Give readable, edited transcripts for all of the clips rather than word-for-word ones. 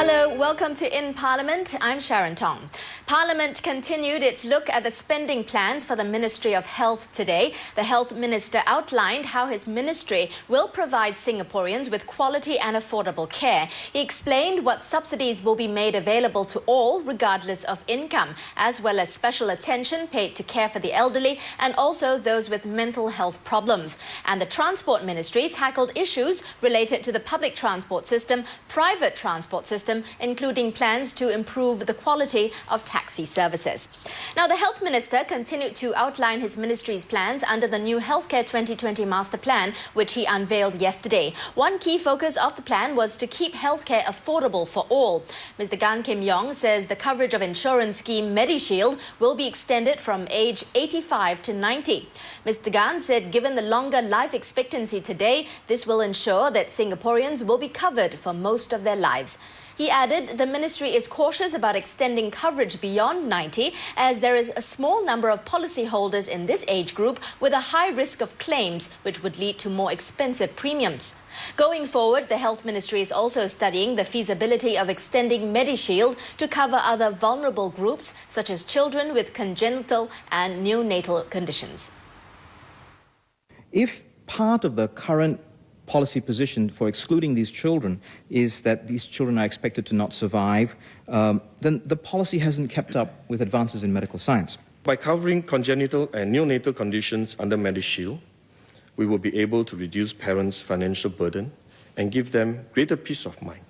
Hello, welcome to In Parliament. I'm Sharon Tong. Parliament continued its look at the spending plans for the Ministry of Health today. The Health Minister outlined how his ministry will provide Singaporeans with quality and affordable care. He explained what subsidies will be made available to all, regardless of income, as well as special attention paid to care for the elderly and also those with mental health problems. And the Transport Ministry tackled issues related to the public transport system, private transport system, including plans to improve the quality of taxi services. Now, the Health Minister continued to outline his ministry's plans under the new Healthcare 2020 Master Plan, which he unveiled yesterday. One key focus of the plan was to keep healthcare affordable for all. Mr. Gan Kim Yong says the coverage of insurance scheme MediShield will be extended from age 85 to 90. Mr. Gan said given the longer life expectancy today, this will ensure that Singaporeans will be covered for most of their lives. He added the ministry is cautious about extending coverage beyond 90 as there is a small number of policyholders in this age group with a high risk of claims, which would lead to more expensive premiums. Going forward, the Health Ministry is also studying the feasibility of extending MediShield to cover other vulnerable groups, such as children with congenital and neonatal conditions. If part of the current policy position for excluding these children is that these children are expected to not survive, then the policy hasn't kept up with advances in medical science. By covering congenital and neonatal conditions under MediShield, we will be able to reduce parents' financial burden and give them greater peace of mind.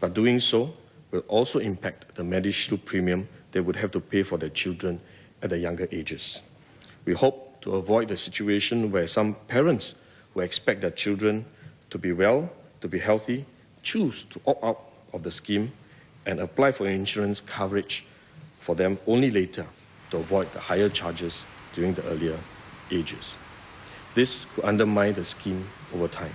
But doing so will also impact the MediShield premium they would have to pay for their children at the younger ages. We hope to avoid the situation where some parents who expect their children to be well, to be healthy, choose to opt out of the scheme and apply for insurance coverage for them only later to avoid the higher charges during the earlier ages. This could undermine the scheme over time.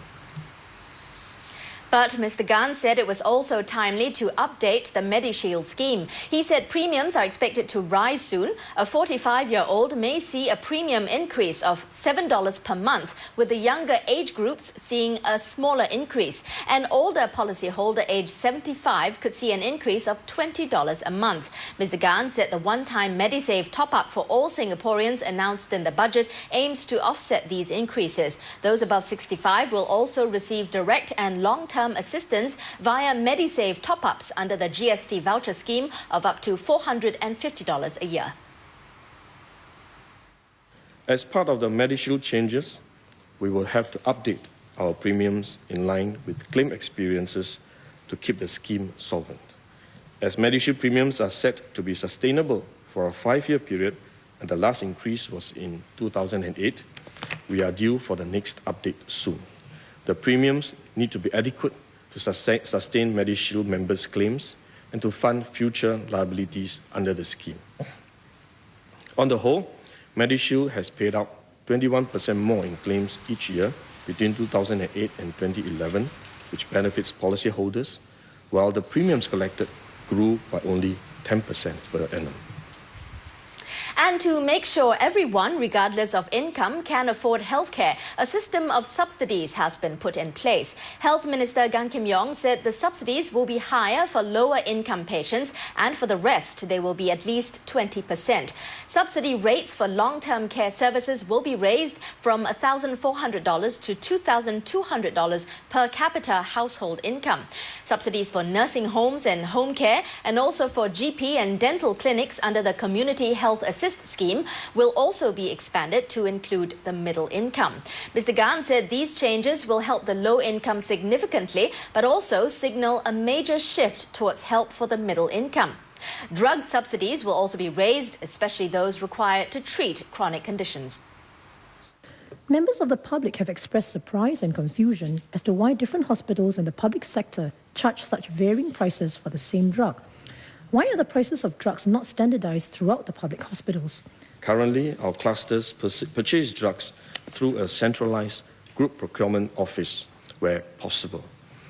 But Mr. Gan said it was also timely to update the MediShield scheme. He said premiums are expected to rise soon. A 45-year-old may see a premium increase of $7 per month, with the younger age groups seeing a smaller increase. An older policyholder aged 75 could see an increase of $20 a month. Mr. Gan said the one-time MediSave top-up for all Singaporeans announced in the budget aims to offset these increases. Those above 65 will also receive direct and long-term assistance via MediSave top-ups under the GST voucher scheme of up to $450 a year. As part of the MediShield changes, we will have to update our premiums in line with claim experiences to keep the scheme solvent. As MediShield premiums are set to be sustainable for a 5-year period, and the last increase was in 2008, we are due for the next update soon. The premiums need to be adequate to sustain MediShield members' claims and to fund future liabilities under the scheme. On the whole, MediShield has paid out 21% more in claims each year between 2008 and 2011, which benefits policyholders, while the premiums collected grew by only 10% per annum. And to make sure everyone, regardless of income, can afford healthcare, a system of subsidies has been put in place. Health Minister Gan Kim Yong said the subsidies will be higher for lower-income patients, and for the rest, they will be at least 20%. Subsidy rates for long-term care services will be raised from $1,400 to $2,200 per capita household income. Subsidies for nursing homes and home care, and also for GP and dental clinics under the Community Health Assistance scheme will also be expanded to include the middle income. Mr. Gan said these changes will help the low income significantly, but also signal a major shift towards help for the middle income. Drug subsidies will also be raised, especially those required to treat chronic conditions. Members of the public have expressed surprise and confusion as to why different hospitals in the public sector charge such varying prices for the same drug. Why are the prices of drugs not standardized throughout the public hospitals? Currently, our clusters purchase drugs through a centralized group procurement office where possible.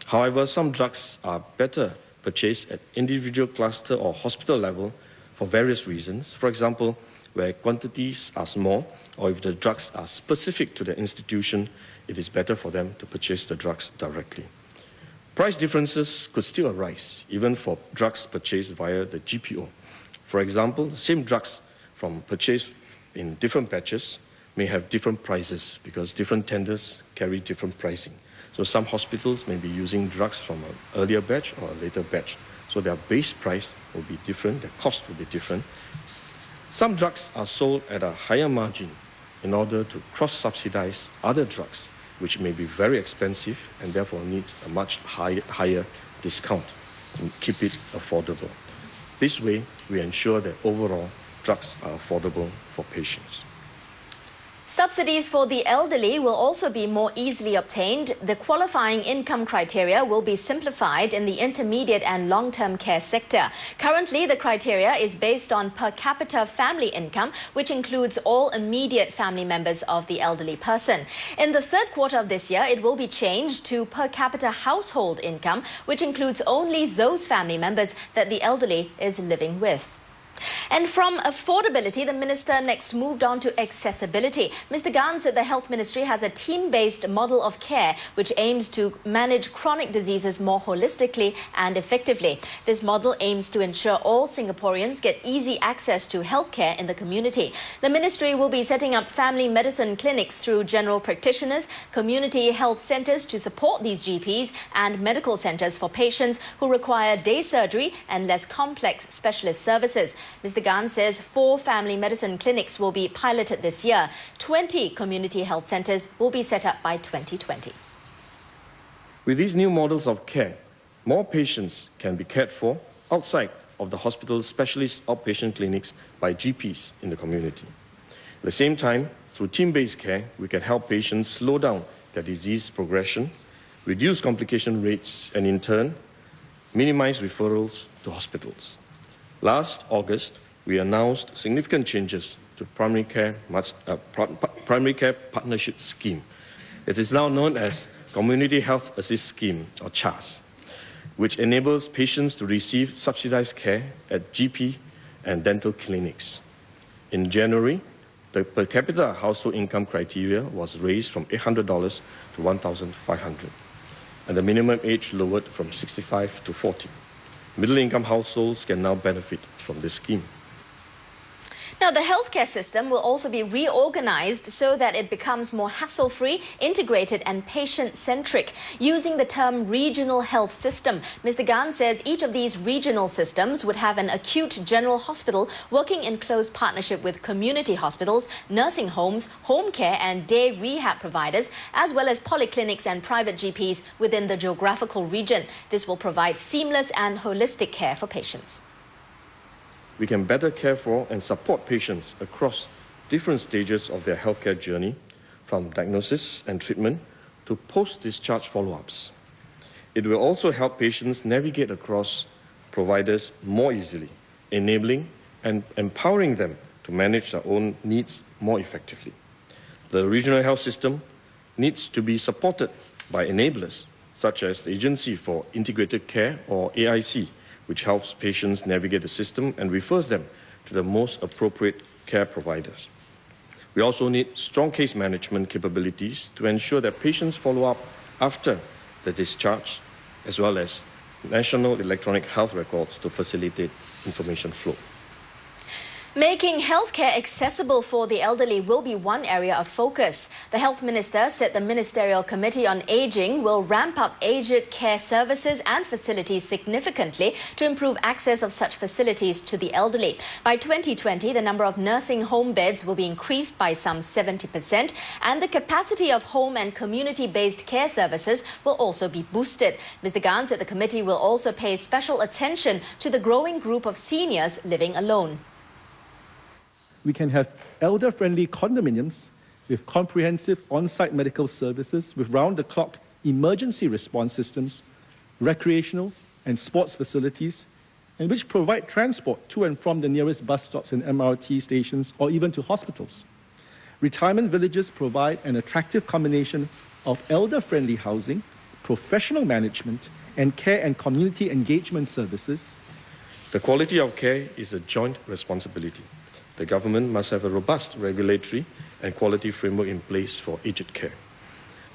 However, some drugs are better purchased at individual cluster or hospital level for various reasons. For example, where quantities are small, or if the drugs are specific to the institution, it is better for them to purchase the drugs directly. Price differences could still arise, even for drugs purchased via the GPO. For example, the same drugs from purchased in different batches may have different prices because different tenders carry different pricing. So some hospitals may be using drugs from an earlier batch or a later batch. So their base price will be different, their cost will be different. Some drugs are sold at a higher margin in order to cross-subsidize other drugs, which may be very expensive and therefore needs a much higher discount to keep it affordable. This way, we ensure that overall drugs are affordable for patients. Subsidies for the elderly will also be more easily obtained. The qualifying income criteria will be simplified in the intermediate and long-term care sector. Currently, the criteria is based on per capita family income, which includes all immediate family members of the elderly person. In the third quarter of this year, it will be changed to per capita household income, which includes only those family members that the elderly is living with. And from affordability, the minister next moved on to accessibility. Mr. Gan said the Health Ministry has a team-based model of care which aims to manage chronic diseases more holistically and effectively. This model aims to ensure all Singaporeans get easy access to healthcare in the community. The ministry will be setting up family medicine clinics through general practitioners, community health centres to support these GPs, and medical centres for patients who require day surgery and less complex specialist services. Mr. Gan says 4 family medicine clinics will be piloted this year. 20 community health centres will be set up by 2020. With these new models of care, more patients can be cared for outside of the hospital's specialist outpatient clinics by GPs in the community. At the same time, through team-based care, we can help patients slow down their disease progression, reduce complication rates, and in turn, minimize referrals to hospitals. Last August, we announced significant changes to primary care partnership scheme. It is now known as Community Health Assist Scheme, or CHAS, which enables patients to receive subsidized care at GP and dental clinics. In January, the per capita household income criteria was raised from $800 to $1,500, and the minimum age lowered from 65 to 40. Middle-income households can now benefit from this scheme. Now, the healthcare system will also be reorganized so that it becomes more hassle-free, integrated and patient-centric. Using the term regional health system, Mr. Gan says each of these regional systems would have an acute general hospital working in close partnership with community hospitals, nursing homes, home care and day rehab providers, as well as polyclinics and private GPs within the geographical region. This will provide seamless and holistic care for patients. We can better care for and support patients across different stages of their healthcare journey, from diagnosis and treatment to post-discharge follow-ups. It will also help patients navigate across providers more easily, enabling and empowering them to manage their own needs more effectively. The regional health system needs to be supported by enablers, such as the Agency for Integrated Care, or AIC, which helps patients navigate the system and refers them to the most appropriate care providers. We also need strong case management capabilities to ensure that patients follow up after the discharge, as well as national electronic health records to facilitate information flow. Making healthcare accessible for the elderly will be one area of focus. The Health Minister said the Ministerial Committee on Ageing will ramp up aged care services and facilities significantly to improve access of such facilities to the elderly. By 2020, the number of nursing home beds will be increased by some 70%, and the capacity of home and community-based care services will also be boosted. Mr. Gan said the committee will also pay special attention to the growing group of seniors living alone. We can have elder-friendly condominiums with comprehensive on-site medical services, with round-the-clock emergency response systems, recreational and sports facilities, and which provide transport to and from the nearest bus stops and MRT stations, or even to hospitals. Retirement villages provide an attractive combination of elder-friendly housing, professional management, and care and community engagement services. The quality of care is a joint responsibility. The government must have a robust regulatory and quality framework in place for aged care,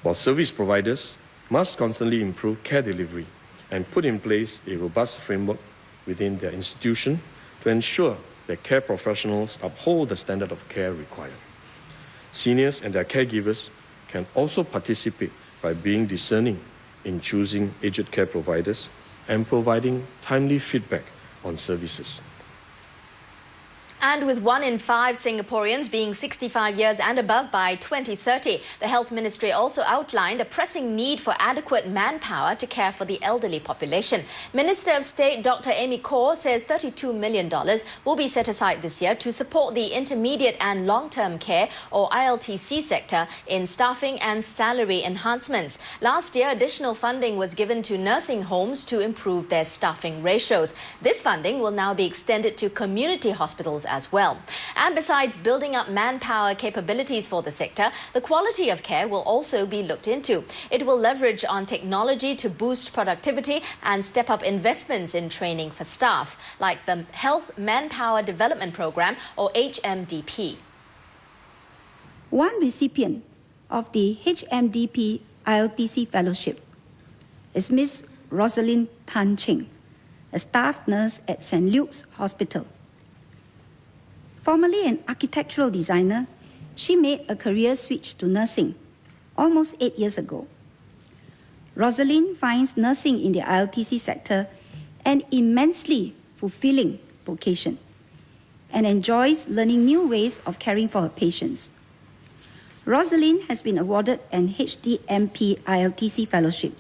while service providers must constantly improve care delivery and put in place a robust framework within their institution to ensure that care professionals uphold the standard of care required. Seniors and their caregivers can also participate by being discerning in choosing aged care providers and providing timely feedback on services. And with 1 in 5 Singaporeans being 65 years and above by 2030, the Health Ministry also outlined a pressing need for adequate manpower to care for the elderly population. Minister of State Dr. Amy Khor says $32 million will be set aside this year to support the intermediate and long-term care or ILTC sector in staffing and salary enhancements. Last year, additional funding was given to nursing homes to improve their staffing ratios. This funding will now be extended to community hospitals as well. And besides building up manpower capabilities for the sector, the quality of care will also be looked into. It will leverage on technology to boost productivity and step up investments in training for staff, like the Health Manpower Development Program or HMDP. One recipient of the HMDP ILTC Fellowship is Ms. Rosalind Tan Cheng, a staff nurse at St. Luke's Hospital. Formerly an architectural designer, she made a career switch to nursing almost 8 years ago. Rosalind finds nursing in the ILTC sector an immensely fulfilling vocation and enjoys learning new ways of caring for her patients. Rosalind has been awarded an HDMP ILTC Fellowship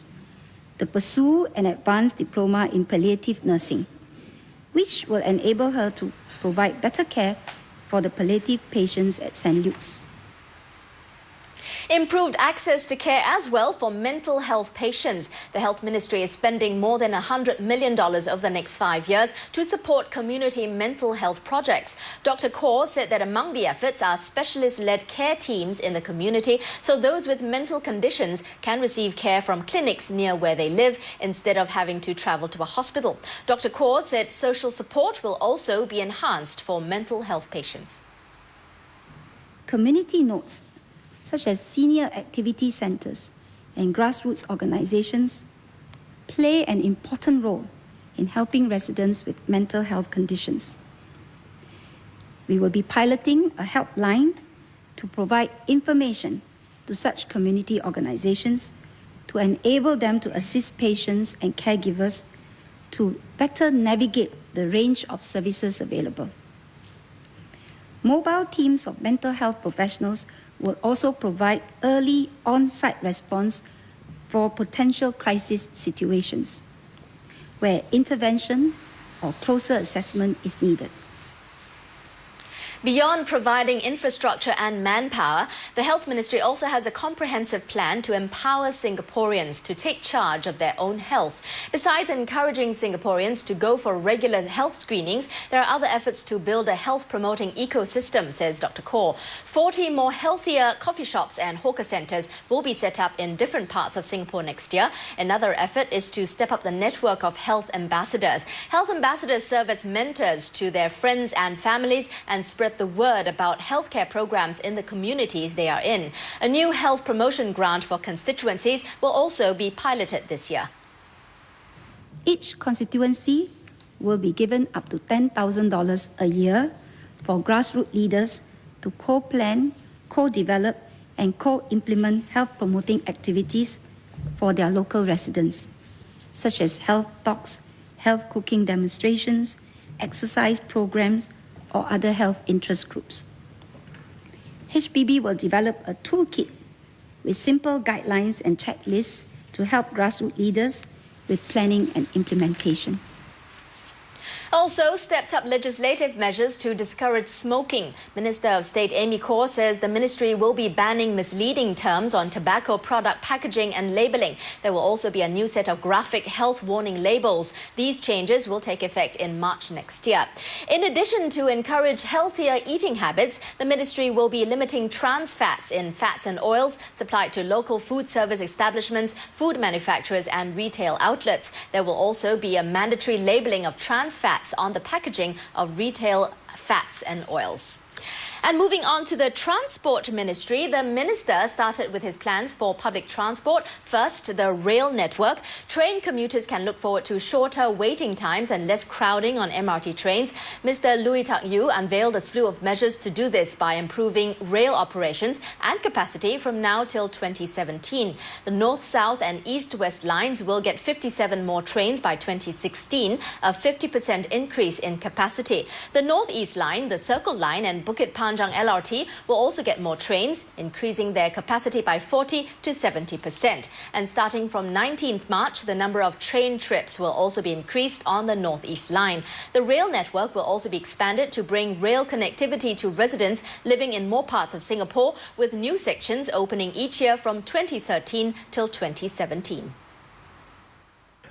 to pursue an advanced diploma in palliative nursing, which will enable her to provide better care for the palliative patients at St. Luke's. Improved access to care as well for mental health patients. The Health Ministry is spending more than $100 million over the next 5 years to support community mental health projects. Dr. Khor said that among the efforts are specialist-led care teams in the community, so those with mental conditions can receive care from clinics near where they live instead of having to travel to a hospital. Dr. Khor said social support will also be enhanced for mental health patients. Community nodes, such as senior activity centres and grassroots organisations, play an important role in helping residents with mental health conditions. We will be piloting a helpline to provide information to such community organisations to enable them to assist patients and caregivers to better navigate the range of services available. Mobile teams of mental health professionals will also provide early on-site response for potential crisis situations where intervention or closer assessment is needed. Beyond providing infrastructure and manpower, the Health Ministry also has a comprehensive plan to empower Singaporeans to take charge of their own health. Besides encouraging Singaporeans to go for regular health screenings, there are other efforts to build a health-promoting ecosystem, says Dr. Khor. 40 more healthier coffee shops and hawker centres will be set up in different parts of Singapore next year. Another effort is to step up the network of health ambassadors. Health ambassadors serve as mentors to their friends and families and spread the word about healthcare programs in the communities they are in. A new health promotion grant for constituencies will also be piloted this year. Each constituency will be given up to $10,000 a year for grassroots leaders to co-plan, co-develop and co-implement health-promoting activities for their local residents, such as health talks, health cooking demonstrations, exercise programs, or other health interest groups. HPB will develop a toolkit with simple guidelines and checklists to help grassroots leaders with planning and implementation. Also, stepped up legislative measures to discourage smoking. Minister of State Amy Khor says the ministry will be banning misleading terms on tobacco product packaging and labelling. There will also be a new set of graphic health warning labels. These changes will take effect in March next year. In addition to encourage healthier eating habits, the ministry will be limiting trans fats in fats and oils supplied to local food service establishments, food manufacturers and retail outlets. There will also be a mandatory labelling of trans fats on the packaging of retail fats and oils. And moving on to the Transport Ministry, the minister started with his plans for public transport. First, the rail network. Train commuters can look forward to shorter waiting times and less crowding on MRT trains. Mr. Lui Tak Yew unveiled a slew of measures to do this by improving rail operations and capacity from now till 2017. The North, South and East, West lines will get 57 more trains by 2016, a 50% increase in capacity. The North East line, the Circle line and Bukit Panjang LRT will also get more trains, increasing their capacity by 40 to 70%. And starting from 19th March, the number of train trips will also be increased on the North East line. The rail network will also be expanded to bring rail connectivity to residents living in more parts of Singapore, with new sections opening each year from 2013 till 2017.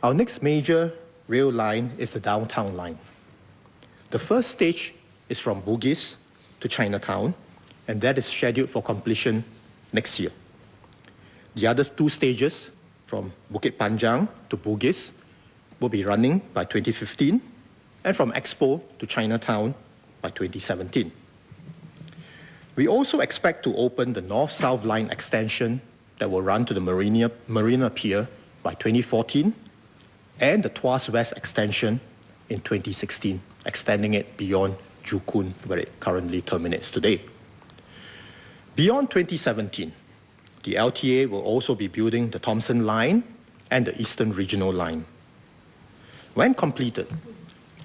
Our next major rail line is the downtown line. The first stage is from Bugis to Chinatown, and that is scheduled for completion next year. The other two stages, from Bukit Panjang to Bugis, will be running by 2015, and from Expo to Chinatown by 2017. We also expect to open the North-South line extension that will run to the Marina Pier by 2014, and the Tuas West extension in 2016, extending it beyond Joo Koon, where it currently terminates today. Beyond 2017, the LTA will also be building the Thomson Line and the Eastern Regional Line. When completed,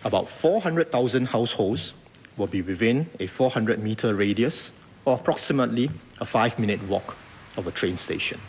about 400,000 households will be within a 400-meter radius, or approximately a 5-minute walk of a train station.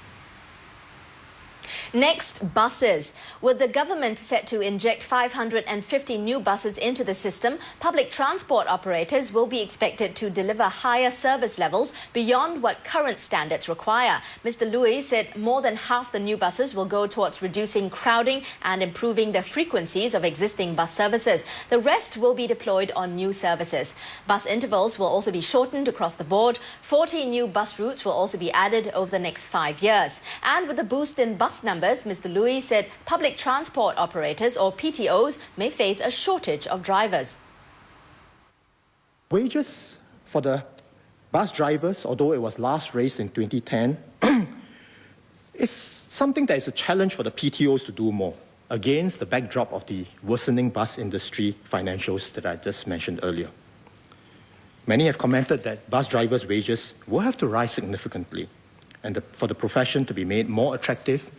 Next, buses. With the government set to inject 550 new buses into the system, public transport operators will be expected to deliver higher service levels beyond what current standards require. Mr. Lui said more than half the new buses will go towards reducing crowding and improving the frequencies of existing bus services. The rest will be deployed on new services. Bus intervals will also be shortened across the board. 40 new bus routes will also be added over the next 5 years. And with the boost in bus numbers, Mr. Lui said public transport operators, or PTOs, may face a shortage of drivers. Wages for the bus drivers, although it was last raised in 2010, is something that is a challenge for the PTOs to do more, against the backdrop of the worsening bus industry financials that I just mentioned earlier. Many have commented that bus drivers' wages will have to rise significantly, and for the profession to be made more attractive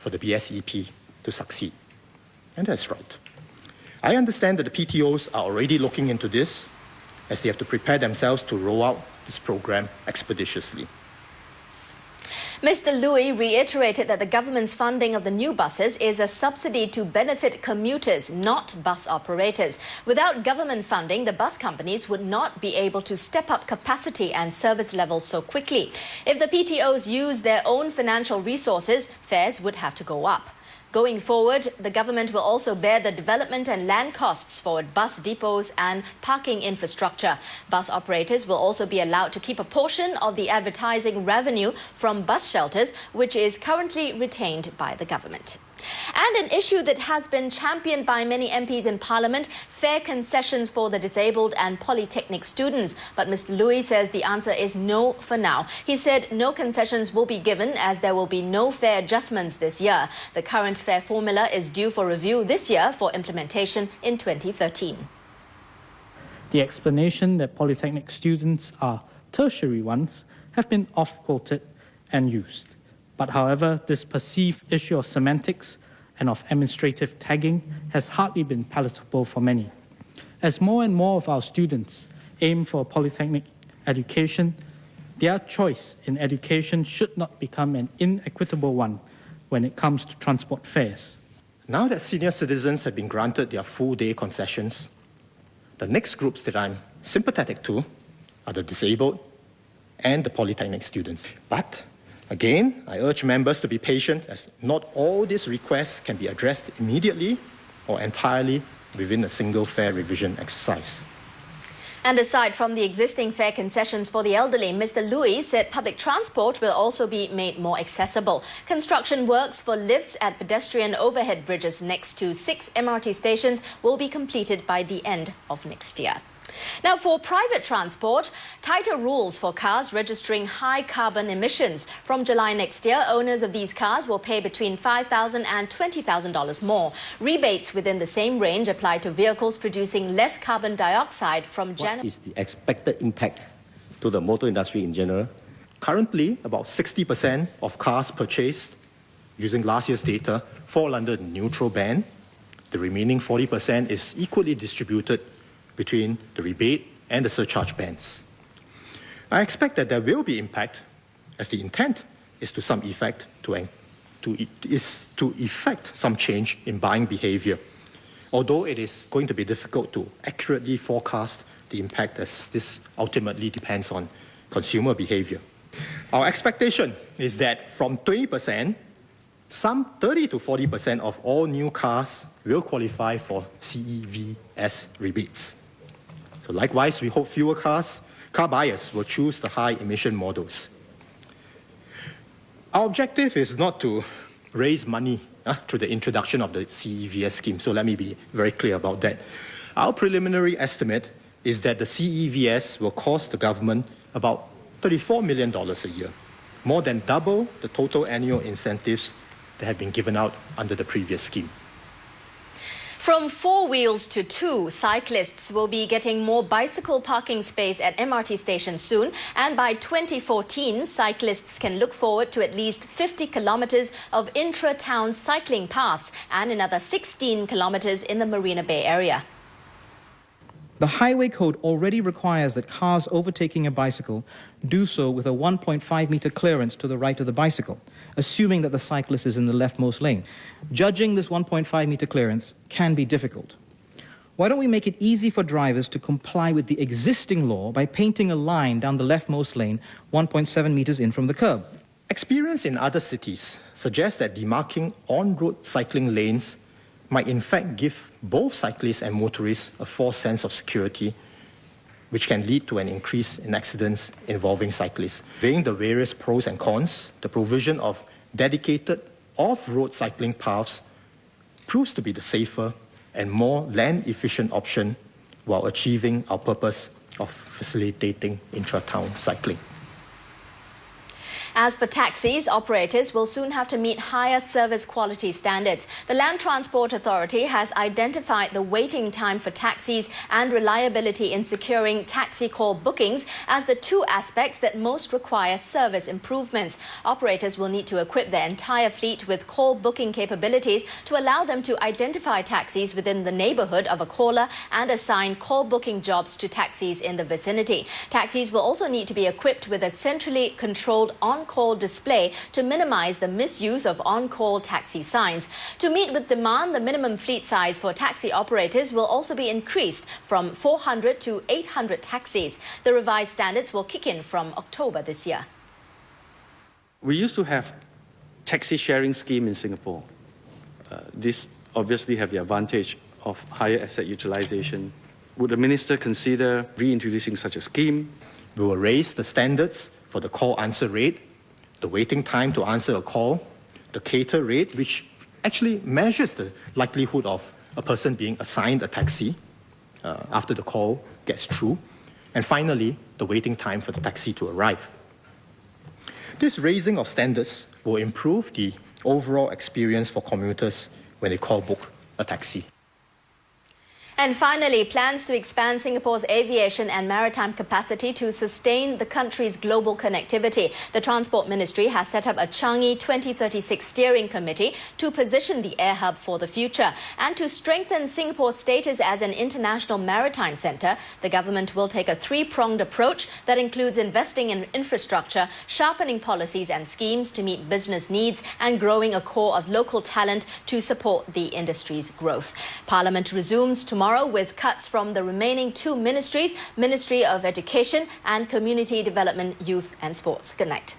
for the BSEP to succeed. And that's right. I understand that the PTOs are already looking into this, as they have to prepare themselves to roll out this program expeditiously. Mr. Lui reiterated that the government's funding of the new buses is a subsidy to benefit commuters, not bus operators. Without government funding, the bus companies would not be able to step up capacity and service levels so quickly. If the PTOs use their own financial resources, fares would have to go up. Going forward, the government will also bear the development and land costs for bus depots and parking infrastructure. Bus operators will also be allowed to keep a portion of the advertising revenue from bus shelters, which is currently retained by the government. And an issue that has been championed by many MPs in Parliament, fare concessions for the disabled and polytechnic students. But Mr. Lui says the answer is no for now. He said no concessions will be given as there will be no fare adjustments this year. The current fare formula is due for review this year for implementation in 2013. The explanation that polytechnic students are tertiary ones have been oft-quoted and used. But however, this perceived issue of semantics and of administrative tagging has hardly been palatable for many. As more and more of our students aim for polytechnic education, their choice in education should not become an inequitable one when it comes to transport fares. Now that senior citizens have been granted their full-day concessions, the next groups that I'm sympathetic to are the disabled and the polytechnic students. But again, I urge members to be patient, as not all these requests can be addressed immediately or entirely within a single fare revision exercise. And aside from the existing fare concessions for the elderly, Mr. Lui said public transport will also be made more accessible. Construction works for lifts at pedestrian overhead bridges next to 6 MRT stations will be completed by the end of next year. Now, for private transport, tighter rules for cars registering high carbon emissions. From July next year, owners of these cars will pay between $5,000 and $20,000 more. Rebates within the same range apply to vehicles producing less carbon dioxide from January. What is the expected impact to the motor industry in general? Currently, about 60% of cars purchased using last year's data fall under the neutral band. The remaining 40% is equally distributed between the rebate and the surcharge bands. I expect that there will be impact, as the intent is to effect some change in buying behavior, although it is going to be difficult to accurately forecast the impact, as this ultimately depends on consumer behavior. Our expectation is that from 20%, some 30 to 40% of all new cars will qualify for CEVS rebates. So likewise, we hope fewer car buyers will choose the high-emission models. Our objective is not to raise money through the introduction of the CEVS scheme, so let me be very clear about that. Our preliminary estimate is that the CEVS will cost the government about $34 million a year, more than double the total annual incentives that had been given out under the previous scheme. From 4 wheels to 2, cyclists will be getting more bicycle parking space at MRT stations soon. And by 2014, cyclists can look forward to at least 50 kilometers of intra-town cycling paths and another 16 kilometers in the Marina Bay area. The Highway Code already requires that cars overtaking a bicycle do so with a 1.5-meter clearance to the right of the bicycle, assuming that the cyclist is in the leftmost lane. Judging this 1.5-meter clearance can be difficult. Why don't we make it easy for drivers to comply with the existing law by painting a line down the leftmost lane 1.7 meters in from the curb? Experience in other cities suggests that demarking on-road cycling lanes might in fact give both cyclists and motorists a false sense of security, which can lead to an increase in accidents involving cyclists. Weighing the various pros and cons, the provision of dedicated off-road cycling paths proves to be the safer and more land-efficient option while achieving our purpose of facilitating intra-town cycling. As for taxis, operators will soon have to meet higher service quality standards. The Land Transport Authority has identified the waiting time for taxis and reliability in securing taxi call bookings as the 2 aspects that most require service improvements. Operators will need to equip their entire fleet with call booking capabilities to allow them to identify taxis within the neighborhood of a caller and assign call booking jobs to taxis in the vicinity. Taxis will also need to be equipped with a centrally controlled on-call display to minimize the misuse of on-call taxi signs. To meet with demand, the minimum fleet size for taxi operators will also be increased from 400 to 800 taxis. The revised standards will kick in from October this year. We used to have taxi sharing scheme in Singapore. This obviously have the advantage of higher asset utilization. Would the minister consider reintroducing such a scheme? We will raise the standards for the call answer rate, the waiting time to answer a call, the cater rate, which actually measures the likelihood of a person being assigned a taxi after the call gets through, and finally, the waiting time for the taxi to arrive. This raising of standards will improve the overall experience for commuters when they call book a taxi. And finally, plans to expand Singapore's aviation and maritime capacity to sustain the country's global connectivity. The Transport Ministry has set up a Changi 2036 steering committee to position the air hub for the future. And to strengthen Singapore's status as an international maritime centre, the government will take a 3-pronged approach that includes investing in infrastructure, sharpening policies and schemes to meet business needs, and growing a core of local talent to support the industry's growth. Parliament resumes tomorrow with cuts from the remaining 2 ministries, Ministry of Education and Community Development, Youth and Sports. Good night.